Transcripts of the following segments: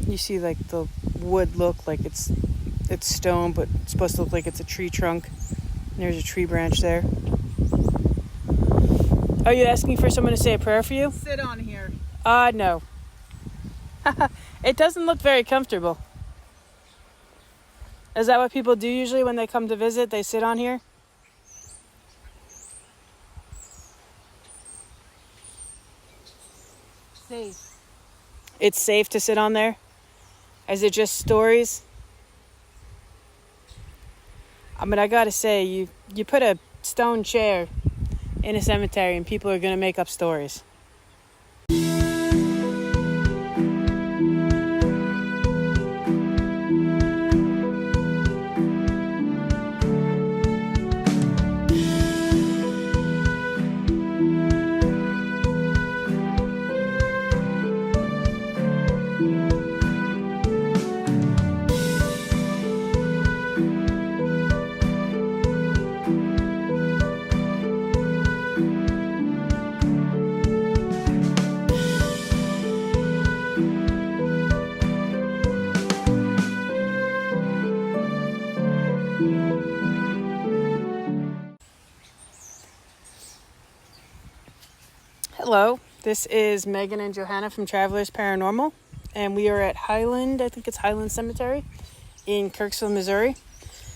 You see like the wood look like it's stone, but it's supposed to look like it's a tree trunk. And there's a tree branch there. Are you asking for someone to say a prayer for you? Sit on here. No. It doesn't look very comfortable. Is that what people do usually when they come to visit? They sit on here? Safe. It's safe to sit on there? Is it just stories? I mean, I gotta say, you put a stone chair in a cemetery and people are gonna make up stories. Hello, this is Megan and Johanna from Travelers Paranormal, and we are at Highland, I think it's Highland Cemetery in Kirkesville, Missouri.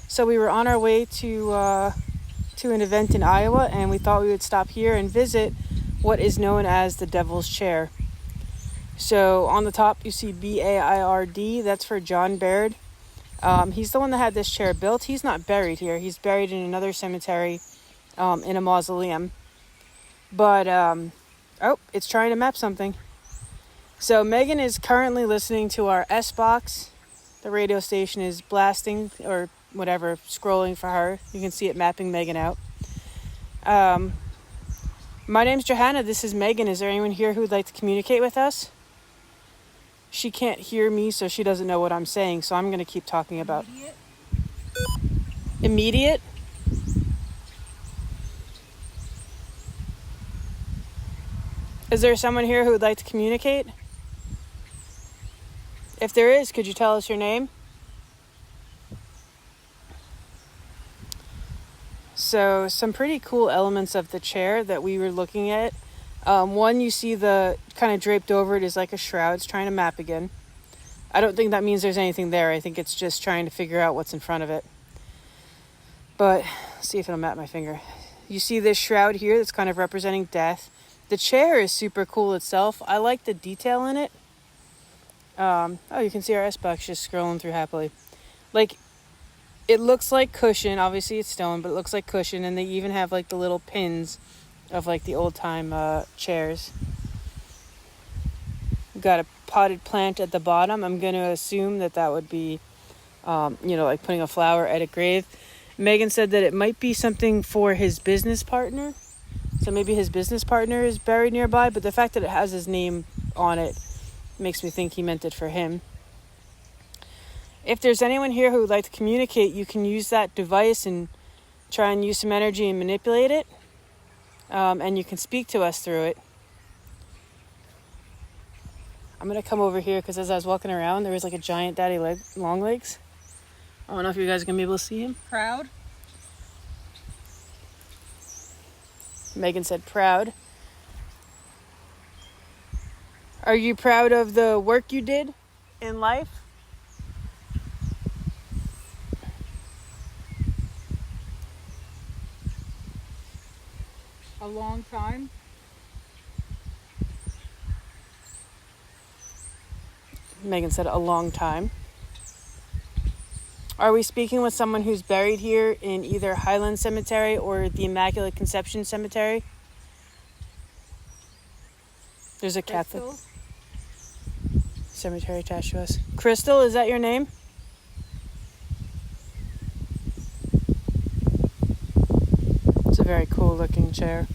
So we were on our way to an event in Iowa, and we thought we would stop here and visit what is known as the Devil's Chair. So on the top you see B-A-I-R-D, that's for John Baird. He's the one that had this chair built. He's not buried here. He's buried in another cemetery in a mausoleum. But, oh, it's trying to map something. So Megan is currently listening to our sbox. The radio station is blasting or whatever, scrolling for her. You can see it mapping Megan out. My name's Johanna. This is Megan. Is there anyone here who would like to communicate with us? She can't hear me, so she doesn't know what I'm saying. So I'm going to keep talking about immediate. Is there someone here who would like to communicate? If there is, could you tell us your name? So some pretty cool elements of the chair that we were looking at. One, you see the kind of draped over it is like a shroud. It's trying to map again. I don't think that means there's anything there. I think it's just trying to figure out what's in front of it. But let's see if it'll map my finger. You see this shroud here that's kind of representing death. The chair is super cool itself. I like the detail in it. Oh, you can see our S-Box just scrolling through happily. Like, it looks like cushion. Obviously it's stone, but it looks like cushion. And they even have like the little pins of like the old time chairs. We've got a potted plant at the bottom. I'm going to assume that would be, like putting a flower at a grave. Megan said that it might be something for his business partner. So maybe his business partner is buried nearby, but the fact that it has his name on it makes me think he meant it for him. If there's anyone here who would like to communicate, you can use that device and try and use some energy and manipulate it. And you can speak to us through it. I'm going to come over here because as I was walking around, there was like a giant daddy long legs. I don't know if you guys are going to be able to see him. Proud? Megan said proud. Are you proud of the work you did in life? A long time. Megan said a long time. Are we speaking with someone who's buried here in either Highland Cemetery or the Immaculate Conception Cemetery? There's a Catholic cemetery attached to us. Crystal, is that your name? It's a very cool looking chair.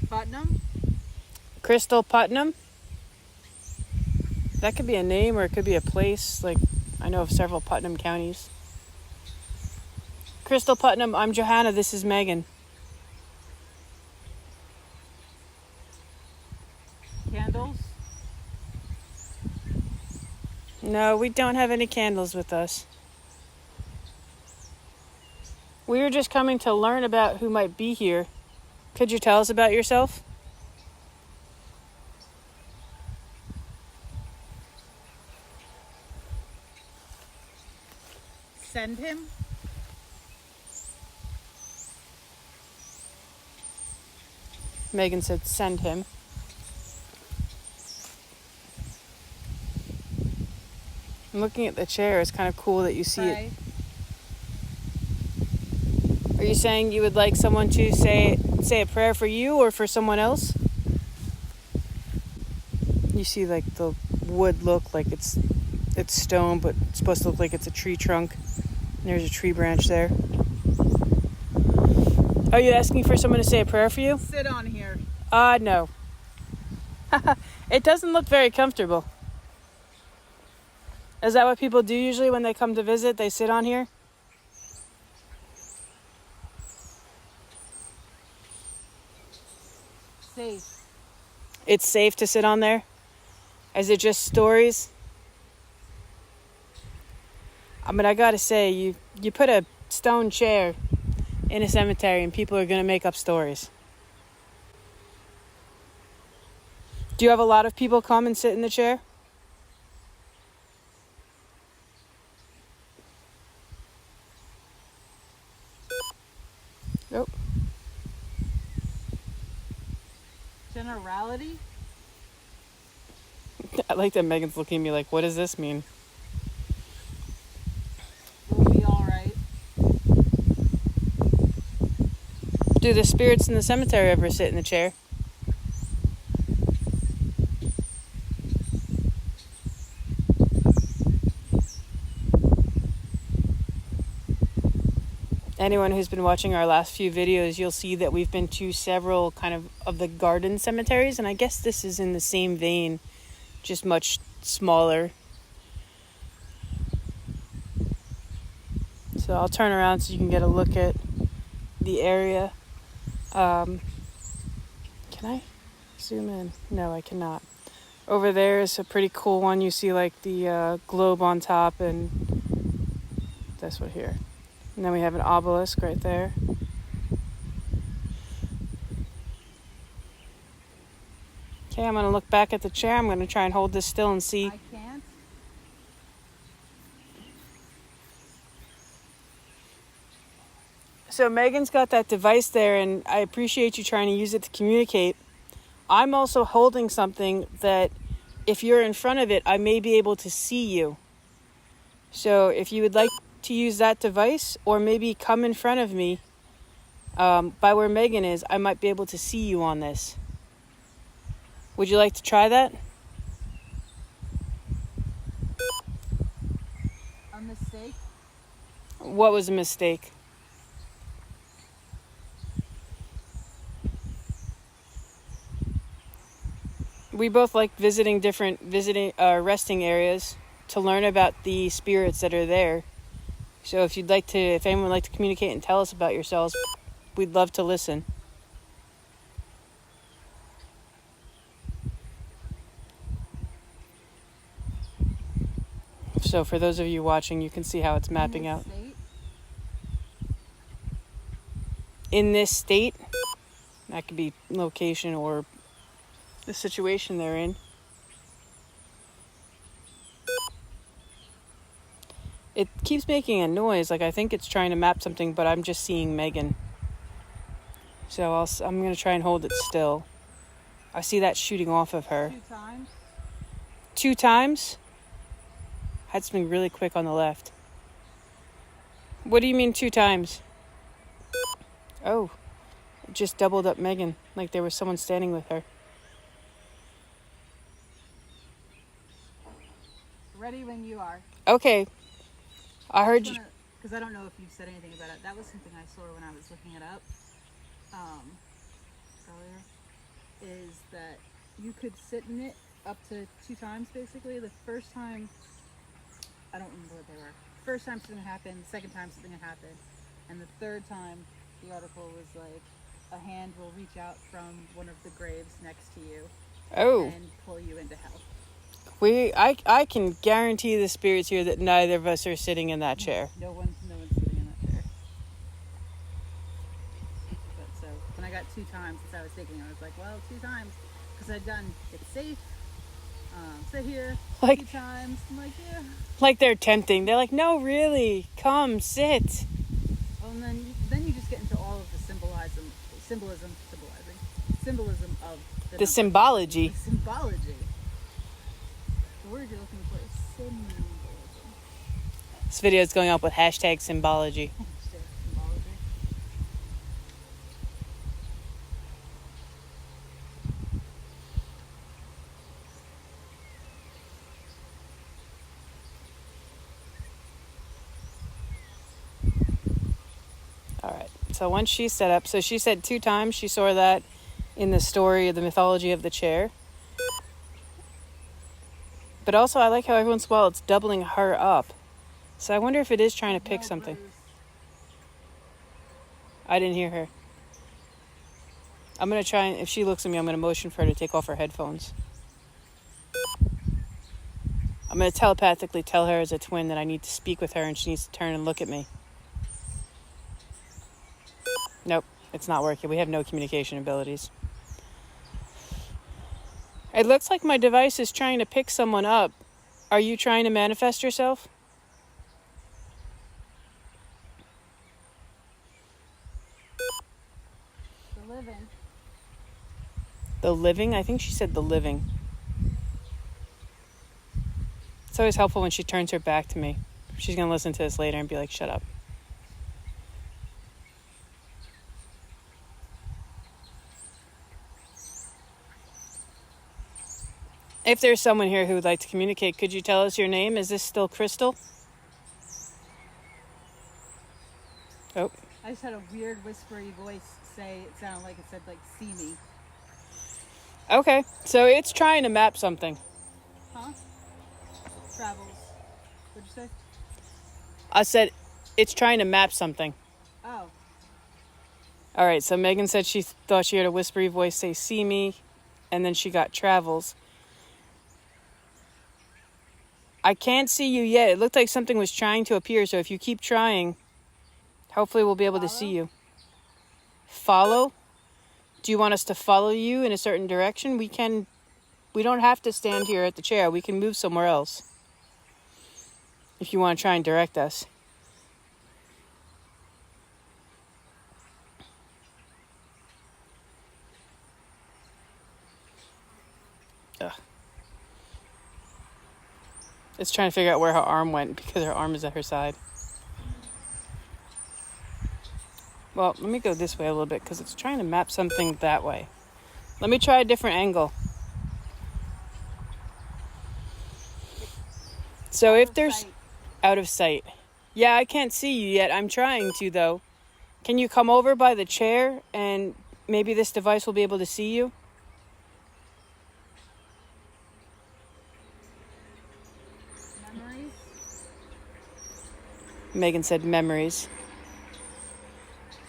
Putnam? Crystal Putnam? That could be a name or it could be a place. Like, I know of several Putnam counties. Crystal Putnam, I'm Johanna, this is Megan. candles? No, we don't have any candles with us. We were just coming to learn about who might be here. Could you tell us about yourself? Send him? Megan said send him. I'm looking at the chair. It's kind of cool that you see it. Hi. Are you saying you would like someone to say a prayer for you or for someone else? You see like the wood look like it's stone, but it's supposed to look like it's a tree trunk. There's a tree branch there. Are you asking for someone to say a prayer for you? Sit on here. No. It doesn't look very comfortable. Is that what people do usually when they come to visit? They sit on here? Safe. It's safe to sit on there? Is it just stories? I mean, I gotta say, you put a stone chair in a cemetery and people are gonna make up stories. Do you have a lot of people come and sit in the chair? Nope. Generality? I like that Megan's looking at me like, what does this mean? We'll be alright. Do the spirits in the cemetery ever sit in the chair? Anyone who's been watching our last few videos, you'll see that we've been to several kind of the garden cemeteries, and I guess this is in the same vein, just much smaller. So I'll turn around so you can get a look at the area. Can I zoom in? No, I cannot. Over there is a pretty cool one. You see like the globe on top, and this one here. And then we have an obelisk right there. Okay, I'm going to look back at the chair. I'm going to try and hold this still and see. I can't. So Megan's got that device there, and I appreciate you trying to use it to communicate. I'm also holding something that if you're in front of it, I may be able to see you. So if you would like to use that device, or maybe come in front of me by where Megan is, I might be able to see you on this. Would you like to try that? A mistake? What was a mistake? We both like visiting different resting areas to learn about the spirits that are there. So if anyone would like to communicate and tell us about yourselves, we'd love to listen. So for those of you watching, you can see how it's mapping out. State? In this state, that could be location or the situation they're in. It keeps making a noise, like I think it's trying to map something, but I'm just seeing Megan. So I'm going to try and hold it still. I see that shooting off of her. 2 times? 2 times? Had something really quick on the left. What do you mean 2 times? Oh, it just doubled up Megan, like there was someone standing with her. Ready when you are. Okay. I heard you. Because I don't know if you've said anything about it. That was something I saw when I was looking it up earlier. Is that you could sit in it up to 2 times basically. The first time, I don't remember what they were. First time something happened, the second time something had happened, and the third time the article was like a hand will reach out from one of the graves next to you Oh. and pull you into hell. I can guarantee the spirits here that neither of us are sitting in that chair. No one's sitting in that chair. But so when I got 2 times, as I was thinking, I was like, well, 2 times, because I'd done it's safe. Sit here Like- 2 times. I'm like, yeah. Like they're tempting. They're like, no, really, come sit. Well, and then you just get into all of the symbolism of The symbology. The symbology. The word you're looking for is symbolism. This video is going up with hashtag symbology. Symbology. All right. So once she's set up, so she said 2 times she saw that in the story of the mythology of the chair. But also I like how every once in a while it's doubling her up. So I wonder if it is trying to pick something. Bruce. I didn't hear her. I'm going to try and if she looks at me, I'm going to motion for her to take off her headphones. I'm going to telepathically tell her as a twin that I need to speak with her and she needs to turn and look at me. Nope, it's not working. We have no communication abilities. It looks like my device is trying to pick someone up. Are you trying to manifest yourself? The living. The living? I think she said the living. It's always helpful when she turns her back to me. She's going to listen to this later and be like, shut up. If there's someone here who would like to communicate, could you tell us your name? Is this still Crystal? Oh. I just had a weird whispery voice say, it sounded like it said, like, see me. Okay, so it's trying to map something. Huh? Travels. What'd you say? I said it's trying to map something. Oh. All right, so Megan said she thought she heard a whispery voice say, see me, and then she got travels. I can't see you yet. It looked like something was trying to appear, so if you keep trying, hopefully we'll be able to see you. Follow? Do you want us to follow you in a certain direction? We don't have to stand here at the chair. We can move somewhere else. If you want to try and direct us. Ugh. It's trying to figure out where her arm went because her arm is at her side. Well, let me go this way a little bit because it's trying to map something that way. Let me try a different angle. So if there's... Out of sight. Yeah, I can't see you yet. I'm trying to, though. Can you come over by the chair and maybe this device will be able to see you? Memories? Megan said memories.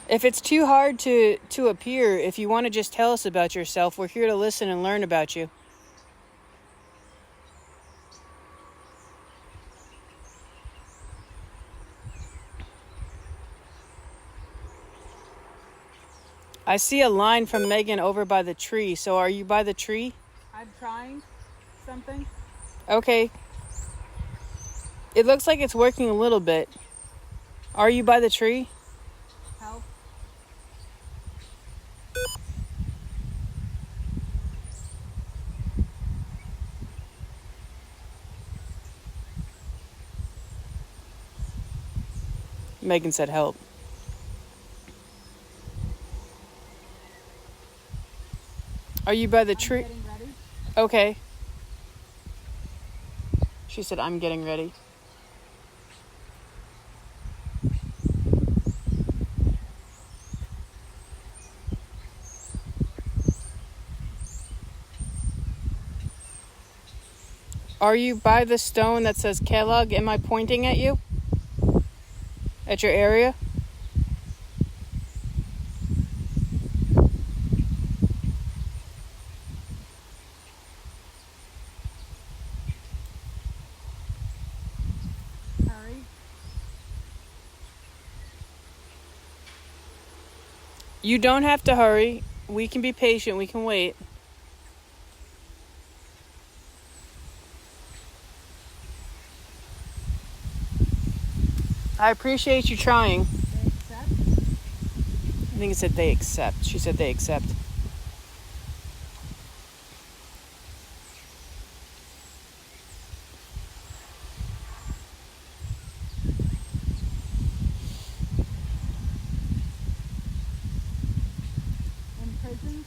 If it's too hard to appear, if you want to just tell us about yourself, we're here to listen and learn about you. I see a line from Megan over by the tree. So are you by the tree? I'm trying something. Okay. It looks like it's working a little bit. Are you by the tree? Help. Megan said help. Are you by the tree? Getting ready. Okay. She said, I'm getting ready. Are you by the stone that says Kellogg? Am I pointing at you? At your area? You don't have to hurry. We can be patient. We can wait. I appreciate you trying. They accept? I think it said they accept. She said they accept. Imprisoned?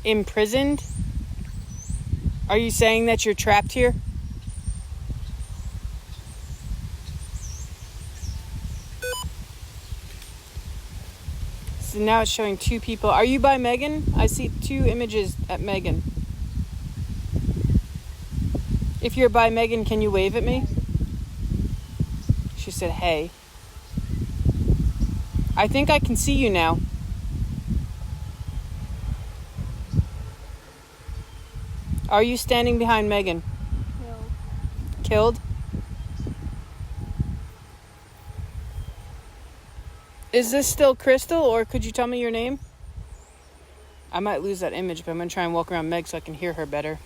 Imprisoned? Are you saying that you're trapped here? So now it's showing 2 people. Are you by Megan? I see 2 images at Megan. If you're by Megan, can you wave at me? She said, hey. I think I can see you now. Are you standing behind Megan? Killed. Killed? Is this still Crystal, or could you tell me your name? I might lose that image, but I'm going to try and walk around Meg so I can hear her better.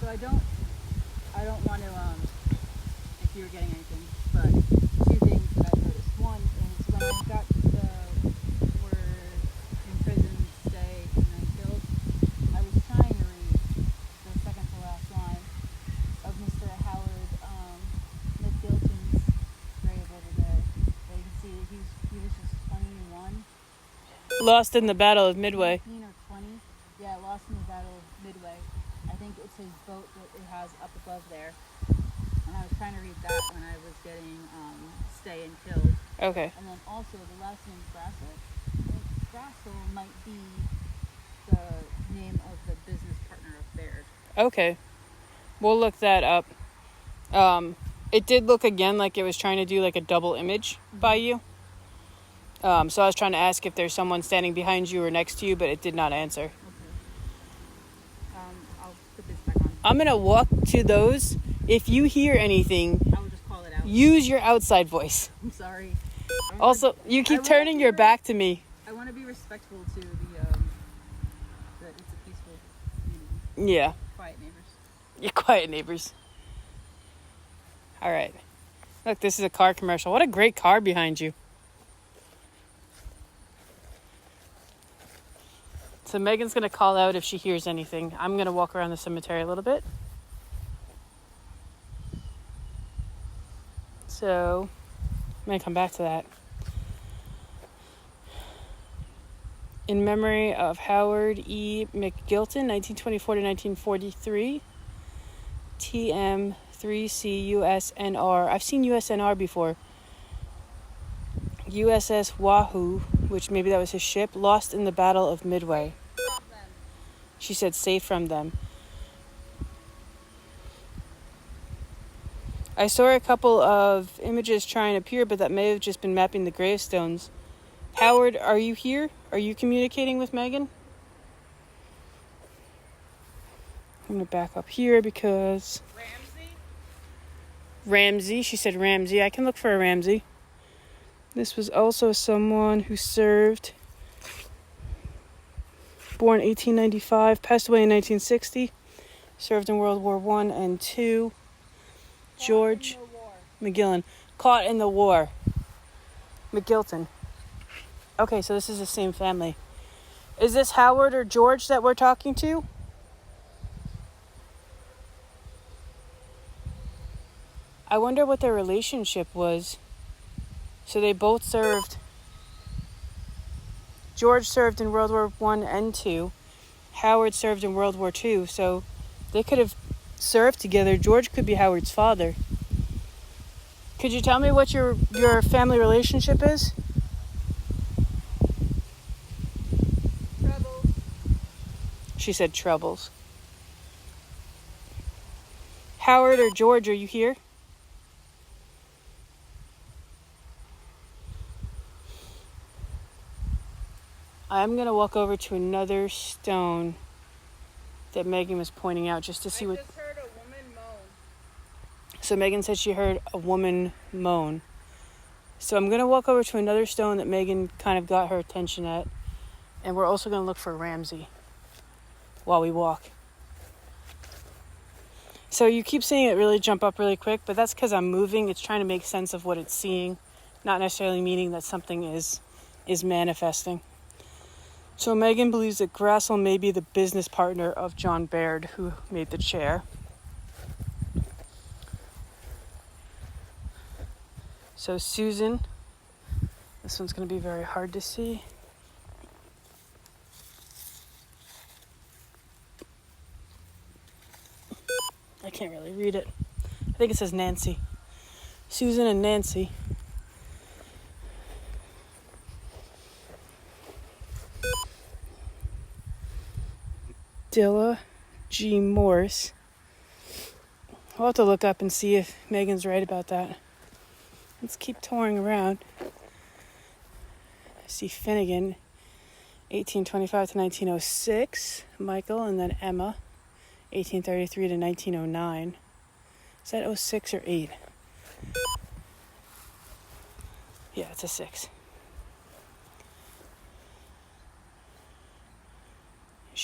So I don't want to, if you were getting anything, but 2 things that I noticed. One is when I got the word in prison, stay, and then killed, I was trying to read the second to last line of Mr. Howard McGilton's grave over there. Where you can see he was just 21. Lost in the Battle of Midway. 19 or 20. Yeah, lost in the Battle of Midway. I think it's his boat that it has up above there. And I was trying to read that when I was getting stay and killed. Okay. And then also the last name Grassel. I think Grassel might be the name of the business partner of theirs. Okay. We'll look that up. It did look again like it was trying to do like a double image by you. So I was trying to ask if there's someone standing behind you or next to you, but it did not answer. Okay. I'll put this back on. I'm going to walk to those. If you hear anything, I will just call it out. use your outside voice. I'm sorry. Also, you keep turning your back to me. I want to be respectful to the it's a peaceful community. Yeah. Quiet neighbors. You're quiet neighbors. All right. Look, this is a car commercial. What a great car behind you. So Megan's going to call out if she hears anything. I'm going to walk around the cemetery a little bit. So I'm going to come back to that. In memory of Howard E. McGilton, 1924 to 1943. TM3C USNR. I've seen USNR before. USS Wahoo, which maybe that was his ship, lost in the Battle of Midway. She said safe from them. I saw a couple of images trying to appear, but that may have just been mapping the gravestones. Howard, are you here? Are you communicating with Megan? I'm going to back up here because... Ramsey? She said Ramsey. I can look for a Ramsey. This was also someone who served, born 1895, passed away in 1960, served in World War I and II. George McGilton, caught in the war. McGilton. Okay, so this is the same family. Is this Howard or George that we're talking to? I wonder what their relationship was. So they both served. George served in World War I and II. Howard served in World War II. So they could have served together. George could be Howard's father. Could you tell me what your family relationship is? Troubles. She said troubles. Howard or George, are you here? I'm going to walk over to another stone that Megan was pointing out just to see what... I just heard a woman moan. So Megan said she heard a woman moan. So I'm going to walk over to another stone that Megan kind of got her attention at. And we're also going to look for Ramsey while we walk. So you keep seeing it really jump up really quick, but that's because I'm moving. It's trying to make sense of what it's seeing, not necessarily meaning that something is manifesting. So Megan believes that Grassel may be the business partner of John Baird, who made the chair. So Susan, this one's going to be very hard to see. I can't really read it. I think it says Nancy. Susan and Nancy. Dilla G. Morse. I'll have to look up and see if Megan's right about that. Let's keep touring around. I see Finnegan, 1825 to 1906. Michael, and then Emma, 1833 to 1909. Is that 06 or 8? Yeah, it's a 6.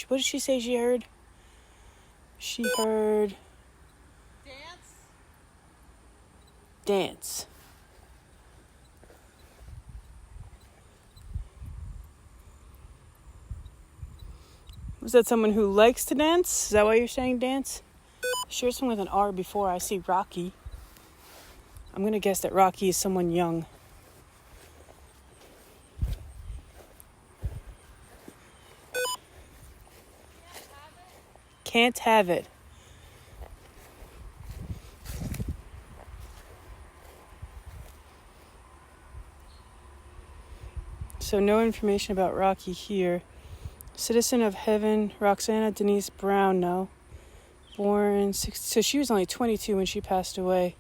What did she say she heard? She heard... Dance. Was that someone who likes to dance? Is that why you're saying dance? Sure, someone with an R before. I see Rocky. I'm going to guess that Rocky is someone young. Can't have it. So no information about Rocky here. Citizen of Heaven, Roxana Denise Brown, no. Born, so she was only 22 when she passed away.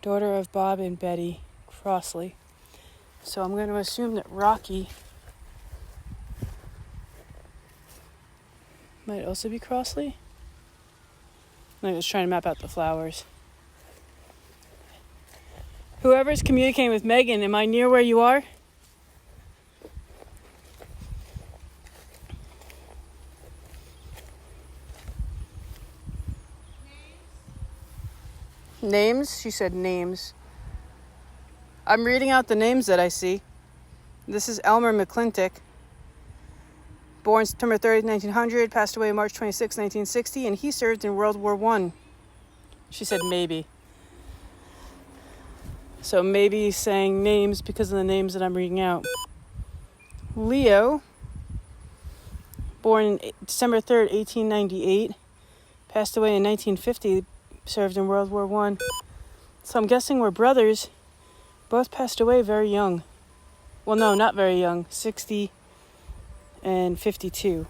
Daughter of Bob and Betty Crossley. So I'm going to assume that Rocky might also be Crossley. I was trying to map out the flowers. Whoever's communicating with Megan, am I near where you are? Names? She said names. I'm reading out the names that I see. This is Elmer McClintock. Born September 30th, 1900. Passed away March 26, 1960. And he served in World War I. She said maybe. So maybe saying names because of the names that I'm reading out. Leo. Born December 3rd, 1898. Passed away in 1950. Served in World War I. So I'm guessing we're brothers. Both passed away very young. Well, no, not very young. 60 and 52.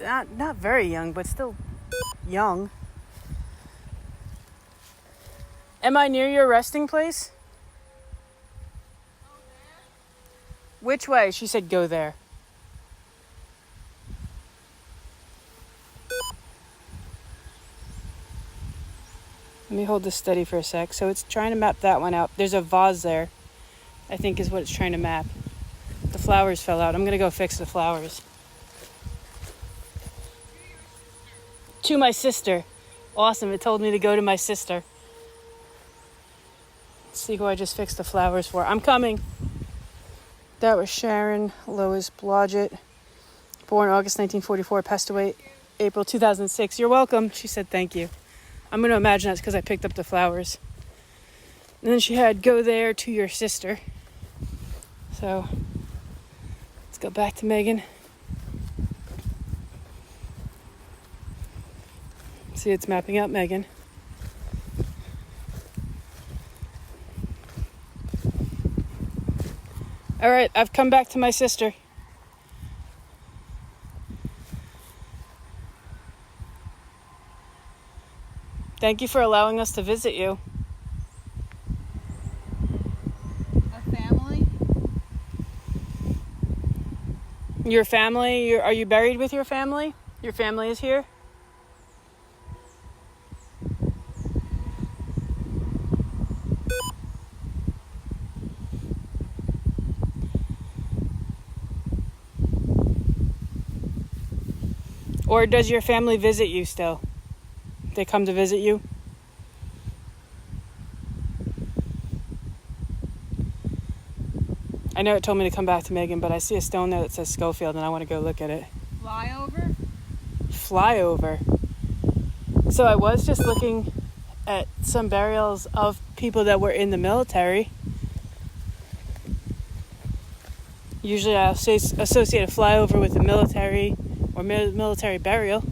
Not very young, but still young. Am I near your resting place? Which way? She said go there. Let me hold this steady for a sec. So it's trying to map that one out. There's a vase there, I think is what it's trying to map. The flowers fell out. I'm going to go fix the flowers. To my sister. Awesome. It told me to go to my sister. Let's see who I just fixed the flowers for. I'm coming. That was Sharon Lois Blodgett. Born August 1944. Passed away April 2006. You're welcome. She said thank you. I'm going to imagine that's because I picked up the flowers. And then she had go there to your sister. So let's go back to Megan. See, it's mapping out Megan. All right, I've come back to my sister. Thank you for allowing us to visit you. A family? Your family? Are you buried with your family? Your family is here? Or does your family visit you still? They come to visit you? I know it told me to come back to Megan, but I see a stone there that says Schofield, and I want to go look at it. Flyover? Flyover. So I was just looking at some burials of people that were in the military. Usually I associate a flyover with the military or military burial.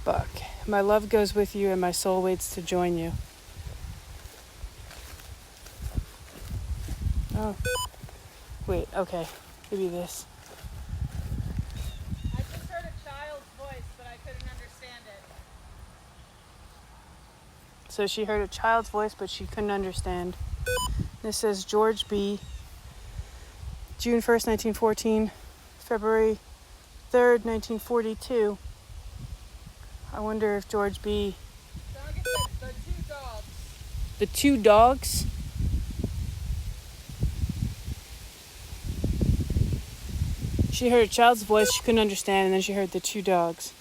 Buck, my love goes with you and my soul waits to join you. Oh, wait, okay, maybe this. I just heard a child's voice, but I couldn't understand it. So she heard a child's voice, but she couldn't understand. This says George B. June 1st, 1914, February 3rd, 1942. I wonder if George B. Don't get the two dogs. The two dogs? She heard a child's voice she couldn't understand, and then she heard the two dogs.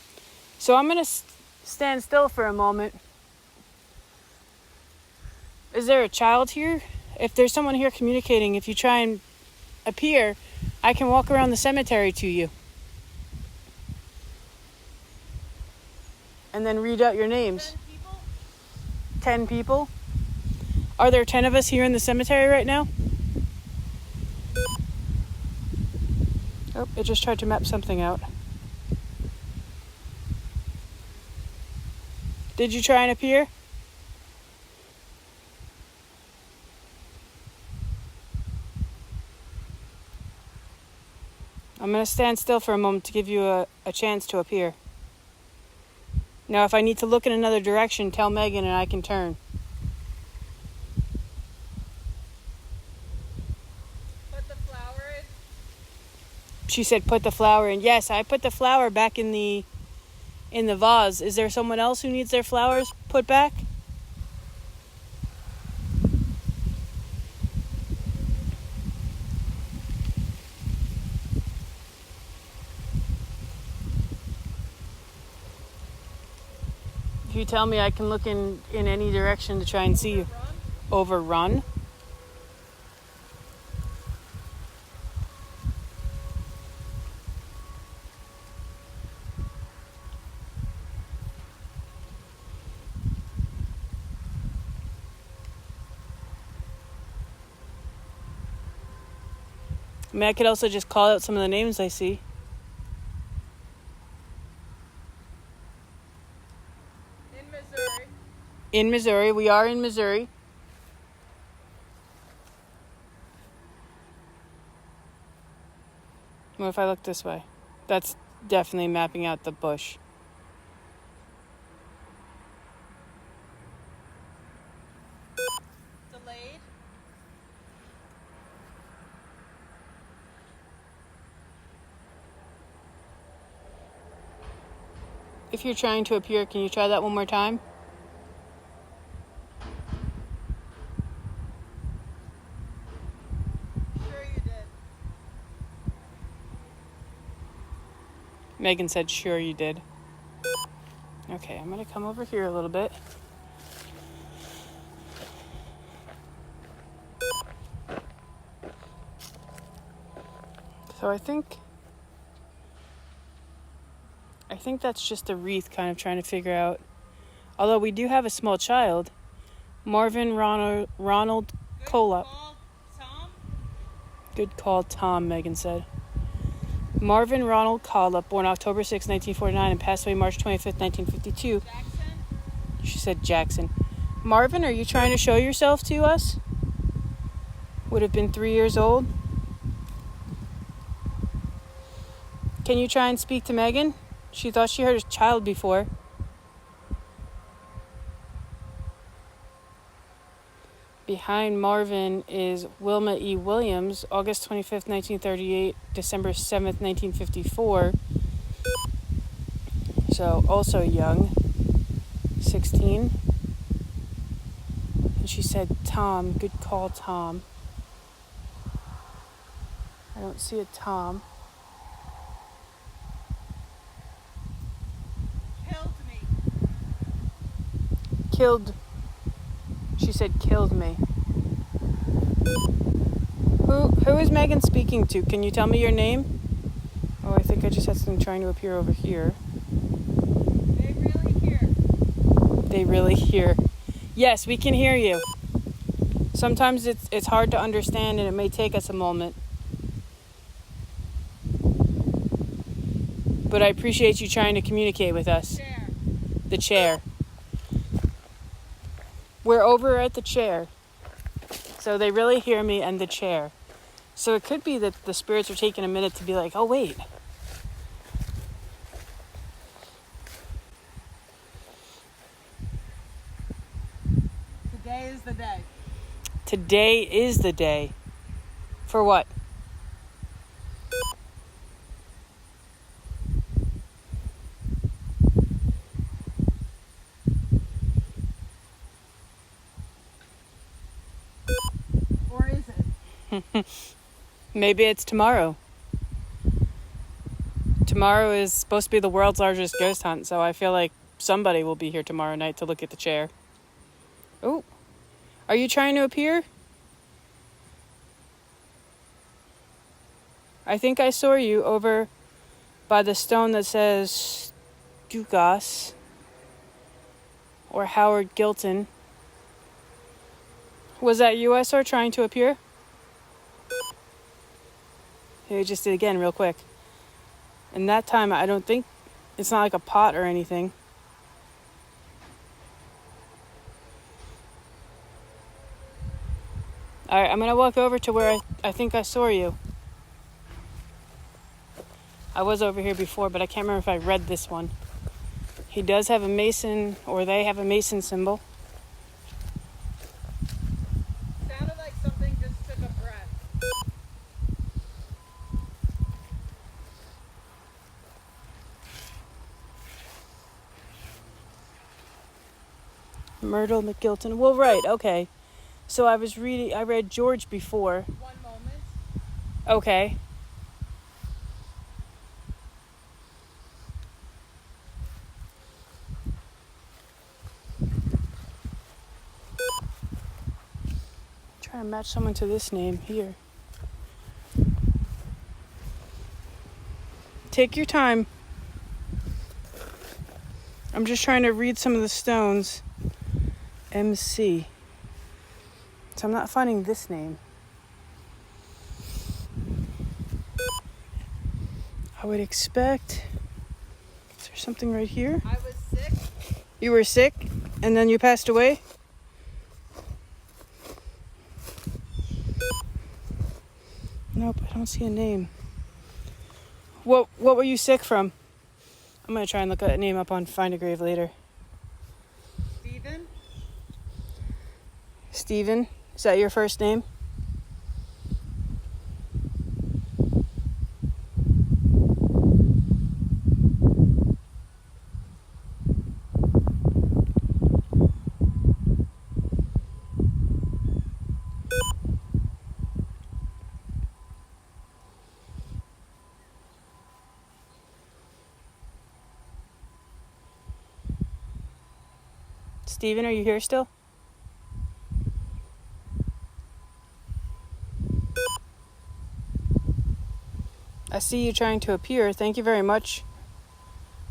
So I'm going to stand still for a moment. Is there a child here? If there's someone here communicating, if you try and appear, I can walk around the cemetery to you. And then read out your names. 10 people? 10 people? Are there 10 of us here in the cemetery right now? Oh, it just tried to map something out. Did you try and appear? I'm going to stand still for a moment to give you a chance to appear. Now, if I need to look in another direction, tell Megan and I can turn. Put the flower in. She said put the flower in. Yes, I put the flower back in the vase. Is there someone else who needs their flowers put back? If you tell me, I can look in any direction to try and see you. Overrun? I mean, I could also just call out some of the names I see. In Missouri. We are in Missouri. What if I look this way? That's definitely mapping out the bush. Delayed. If you're trying to appear, can you try that one more time? Megan said, sure you did. Okay, I'm going to come over here a little bit. So I think that's just a wreath kind of trying to figure out. Although we do have a small child. Marvin Ronald Colop. Good call, Tom, Megan said. Marvin Ronald Colop, born October 6, 1949, and passed away March 25th, 1952. Jackson? She said Jackson. Marvin, are you trying to show yourself to us? Would have been 3 years old. Can you try and speak to Megan? She thought she heard a child before. Behind Marvin is Wilma E. Williams, August 25th, 1938, December 7th, 1954. So so also young, 16. And she said, Tom, good call, Tom. I don't see a Tom. Killed me. Killed. She said, killed me. Who is Megan speaking to? Can you tell me your name? Oh, I think I just had something trying to appear over here. They really hear. They really hear. Yes, we can hear you. Sometimes it's hard to understand and it may take us a moment. But I appreciate you trying to communicate with us. Chair. The chair. We're over at the chair. So they really hear me and the chair. So it could be that the spirits are taking a minute to be like, oh, wait. Today is the day. Today is the day. For what? Or is it? Maybe it's tomorrow. Tomorrow is supposed to be the world's largest ghost hunt, so I feel like somebody will be here tomorrow night to look at the chair. Oh, are you trying to appear? I think I saw you over by the stone that says Dugas or Howard McGilton. Was that you I saw trying to appear? Here, just did it again real quick. And that time, I don't think, it's not like a pot or anything. Alright, I'm going to walk over to where I think I saw you. I was over here before, but I can't remember if I read this one. He does have a Mason, or they have a Mason symbol. Sounded like something just took a breath. Myrtle McGilton. Well, right, okay. So I read George before. 1 moment. Okay. Try to match someone to this name here. Take your time. I'm just trying to read some of the stones. MC. So I'm not finding this name. I would expect... Is there something right here? I was sick. You were sick and then you passed away? Nope, I don't see a name. What were you sick from? I'm going to try and look that name up on Find a Grave later. Steven? Steven? Is that your first name? Steven, are you here still? I see you trying to appear. Thank you very much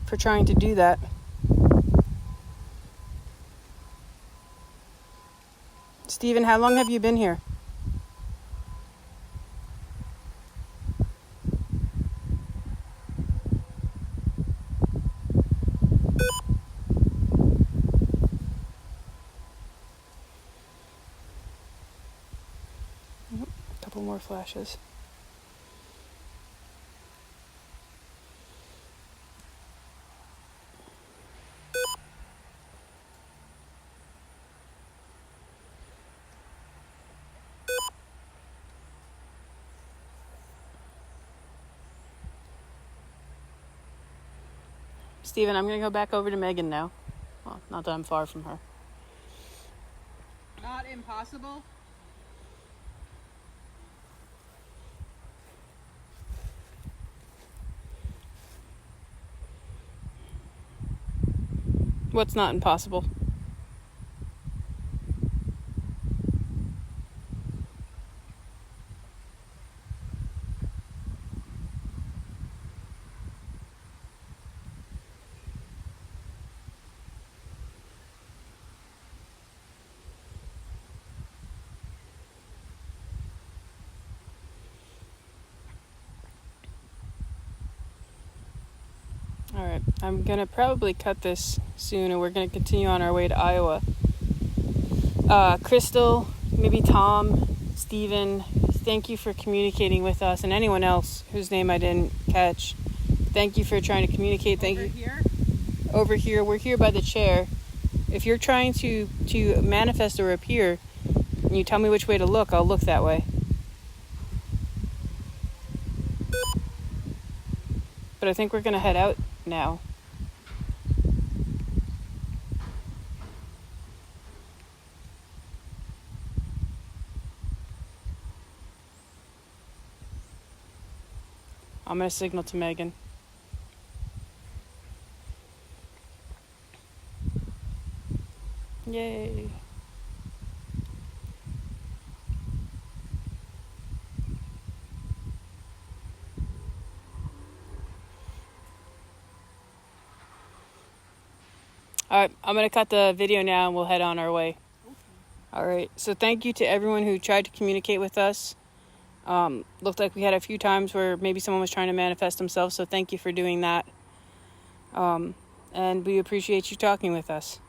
for trying to do that. Steven, how long have you been here? A couple more flashes. Steven, I'm going to go back over to Megan now. Well, not that I'm far from her. Not impossible. What's not impossible? All right, I'm going to probably cut this soon, and we're going to continue on our way to Iowa. Crystal, maybe Tom, Steven, thank you for communicating with us, and anyone else whose name I didn't catch. Thank you for trying to communicate. Thank you. Here? Over here. We're here by the chair. If you're trying to manifest or appear, and you tell me which way to look, I'll look that way. But I think we're going to head out now. I'm going to signal to Megan. Yay. All right, I'm going to cut the video now and we'll head on our way. Okay. All right, so thank you to everyone who tried to communicate with us. Looked like we had a few times where maybe someone was trying to manifest themselves, so thank you for doing that. And we appreciate you talking with us.